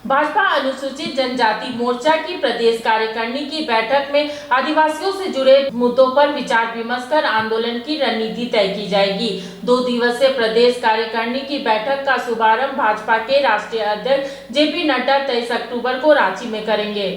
भाजपा अनुसूचित जनजाति मोर्चा की प्रदेश कार्यकारिणी की बैठक में आदिवासियों से जुड़े मुद्दों पर विचार विमर्श कर आंदोलन की रणनीति तय की जाएगी। 2 दिवसीय प्रदेश कार्यकारिणी की बैठक का शुभारंभ भाजपा के राष्ट्रीय अध्यक्ष जेपी नड्डा 23 अक्टूबर को रांची में करेंगे।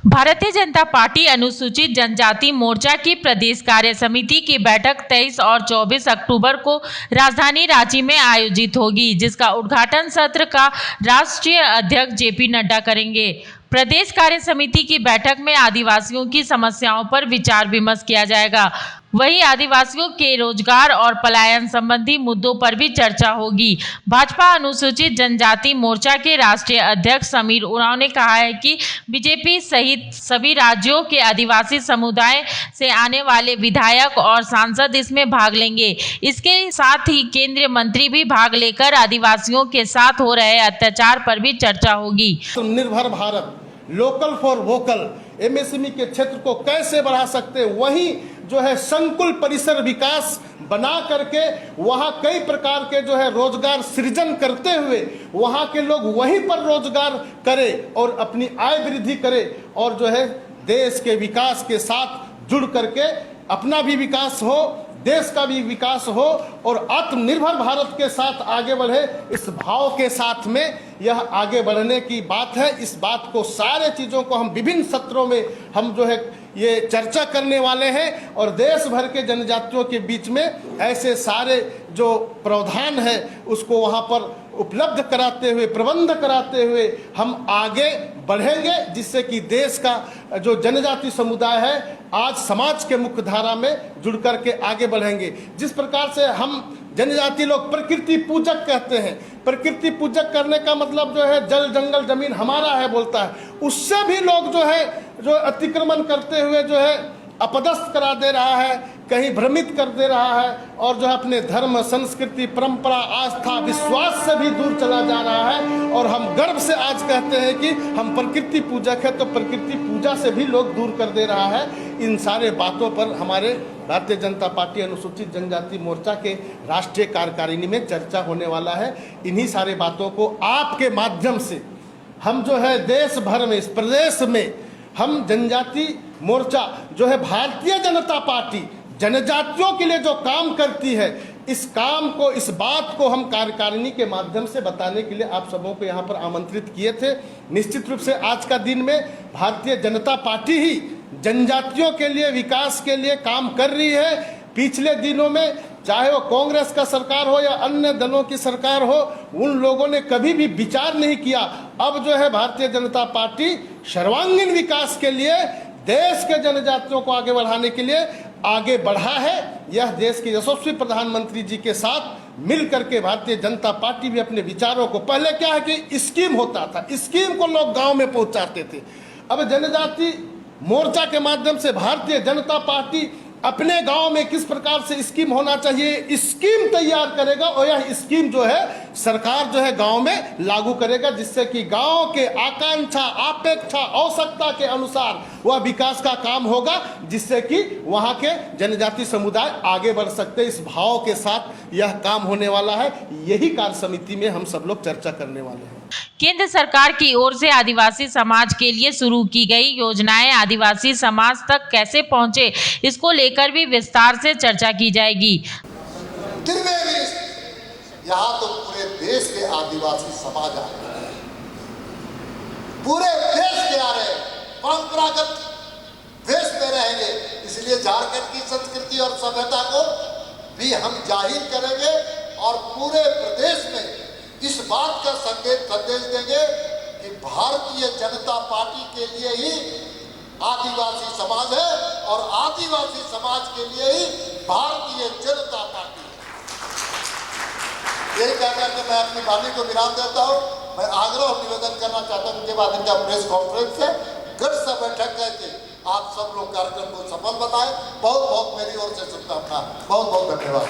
भारतीय जनता पार्टी अनुसूचित जनजाति मोर्चा की प्रदेश कार्य समिति की बैठक 23 और 24 अक्टूबर को राजधानी रांची में आयोजित होगी, जिसका उद्घाटन सत्र का राष्ट्रीय अध्यक्ष जेपी नड्डा करेंगे। प्रदेश कार्य समिति की बैठक में आदिवासियों की समस्याओं पर विचार विमर्श किया जाएगा। वहीं आदिवासियों के रोजगार और पलायन संबंधी मुद्दों पर भी चर्चा होगी। भाजपा अनुसूचित जनजाति मोर्चा के राष्ट्रीय अध्यक्ष समीर उरांव ने कहा है कि बीजेपी सहित सभी राज्यों के आदिवासी समुदाय से आने वाले विधायक और सांसद इसमें भाग लेंगे। इसके साथ ही केंद्रीय मंत्री भी भाग लेकर आदिवासियों के साथ हो रहे अत्याचार पर भी चर्चा होगी। निर्भर Bharat, local for vocal, MSME के क्षेत्र को कैसे बढ़ा सकते हैं, वहीं जो है संकुल परिसर विकास बना करके वहाँ कई प्रकार के जो है रोजगार सृजन करते हुए वहाँ के लोग वहीं पर रोजगार करें और अपनी आय वृद्धि करें और जो है देश के विकास के साथ जुड़ करके अपना भी विकास हो, देश का भी विकास हो और आत्मनिर्भर भारत के साथ आगे बढ़े। इस भाव के साथ में यह आगे बढ़ने की बात है। इस बात को सारे चीज़ों को हम विभिन्न सत्रों में हम जो है ये चर्चा करने वाले हैं और देश भर के जनजातियों के बीच में ऐसे सारे जो प्रावधान है उसको वहाँ पर उपलब्ध कराते हुए, प्रबंध कराते हुए हम आगे बढ़ेंगे, जिससे कि देश का जो जनजाति समुदाय है आज समाज के मुख्य धारा में जुड़ करके आगे बढ़ेंगे। जिस प्रकार से हम जनजाति लोग प्रकृति पूजक कहते हैं, प्रकृति पूजक करने का मतलब जो है जल जंगल जमीन हमारा है बोलता है, उससे भी लोग जो है जो अतिक्रमण करते हुए जो है अपदस्थ करा दे रहा है, कहीं भ्रमित कर दे रहा है और जो है अपने धर्म, संस्कृति, परंपरा, आस्था, विश्वास से भी दूर चला जा रहा है। और हम गर्व से आज कहते हैं कि हम प्रकृति पूजक है, तो प्रकृति पूजा से भी लोग दूर कर दे रहा है। इन सारे बातों पर हमारे भारतीय जनता पार्टी अनुसूचित जनजाति मोर्चा के राष्ट्रीय कार्यकारिणी में चर्चा होने वाला है। इन्हीं सारे बातों को आपके माध्यम से हम जो है देश भर में, इस प्रदेश में हम जनजाति मोर्चा जो है भारतीय जनता पार्टी जनजातियों के लिए जो काम करती है, इस काम को, इस बात को हम कार्यकारिणी के माध्यम से बताने के लिए आप सबों को यहाँ पर आमंत्रित किए थे। निश्चित रूप से आज का दिन में भारतीय जनता पार्टी ही जनजातियों के लिए, विकास के लिए काम कर रही है। पिछले दिनों में चाहे वो कांग्रेस का सरकार हो या अन्य दलों की सरकार हो, उन लोगों ने कभी भी विचार नहीं किया। अब जो है भारतीय जनता पार्टी सर्वांगीण विकास के लिए, देश के जनजातियों को आगे बढ़ाने के लिए आगे बढ़ा है। यह देश के यशस्वी प्रधानमंत्री जी के साथ मिल करके भारतीय जनता पार्टी भी अपने विचारों को, पहले क्या है कि स्कीम होता था, स्कीम को लोग गांव में पहुंचाते थे। अब जनजाति मोर्चा के माध्यम से भारतीय जनता पार्टी अपने गांव में किस प्रकार से स्कीम होना चाहिए, स्कीम तैयार करेगा और यह स्कीम जो है सरकार जो है गांव में लागू करेगा, जिससे कि गांव के आकांक्षा, अपेक्षा, आवश्यकता के अनुसार वह विकास का काम होगा, जिससे कि वहां के जनजाति समुदाय आगे बढ़ सकते। इस भाव के साथ यह काम होने वाला है। यही कार्य समिति में हम सब लोग चर्चा करने वाले हैं। केंद्र सरकार की ओर से आदिवासी समाज के लिए शुरू की गई योजनाएं आदिवासी समाज तक कैसे पहुंचे, इसको लेकर भी विस्तार से चर्चा की जाएगी। यहाँ तो पूरे देश के आदिवासी समाज आ रहे हैं, पूरे देश के आ रहे हैं, परंपरागत देश में रहेंगे। इसलिए झारखंड की संस्कृति और सभ्यता को भी हम जाहिर करेंगे और पूरे प्रदेश में इस बात का संदेश देंगे कि भारतीय जनता पार्टी के लिए ही आदिवासी समाज है और आदिवासी समाज के लिए ही भारतीय जनता पार्टी है। यही कहकर के मैं अपनी वाणी को विराम देता हूँ। मैं आग्रह और निवेदन करना चाहता हूँ, उनके बाद इनका प्रेस कॉन्फ्रेंस है, गठ से बैठक करके आप सब लोग कार्यक्रम को सफल बताएं। बहुत बहुत मेरी ओर से शुभकामनाएं। बहुत बहुत धन्यवाद।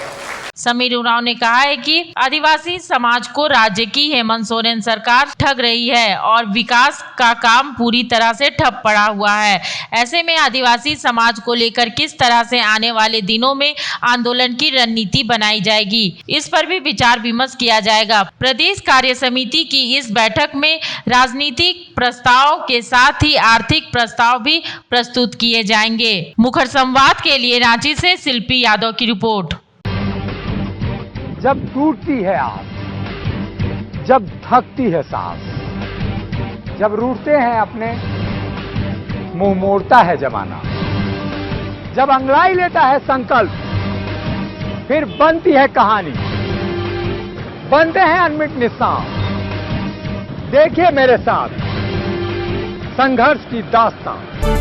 समीर उरांव ने कहा है कि आदिवासी समाज को राज्य की हेमंत सोरेन सरकार ठग रही है और विकास का काम पूरी तरह से ठप पड़ा हुआ है। ऐसे में आदिवासी समाज को लेकर किस तरह से आने वाले दिनों में आंदोलन की रणनीति बनाई जाएगी, इस पर भी विचार विमर्श किया जाएगा। प्रदेश कार्य समिति की इस बैठक में राजनीतिक प्रस्ताव के साथ ही आर्थिक प्रस्ताव भी प्रस्तुत किए जाएंगे। मुखर संवाद के लिए रांची से शिल्पी यादव की रिपोर्ट। जब टूटती है आस, जब थकती है सांस, जब रूठते हैं अपने, मुंह मोड़ता है जमाना, जब अंगड़ाई लेता है संकल्प, फिर बनती है कहानी, बनते हैं अनमिट निशान। देखिए मेरे साथ संघर्ष की दास्तान।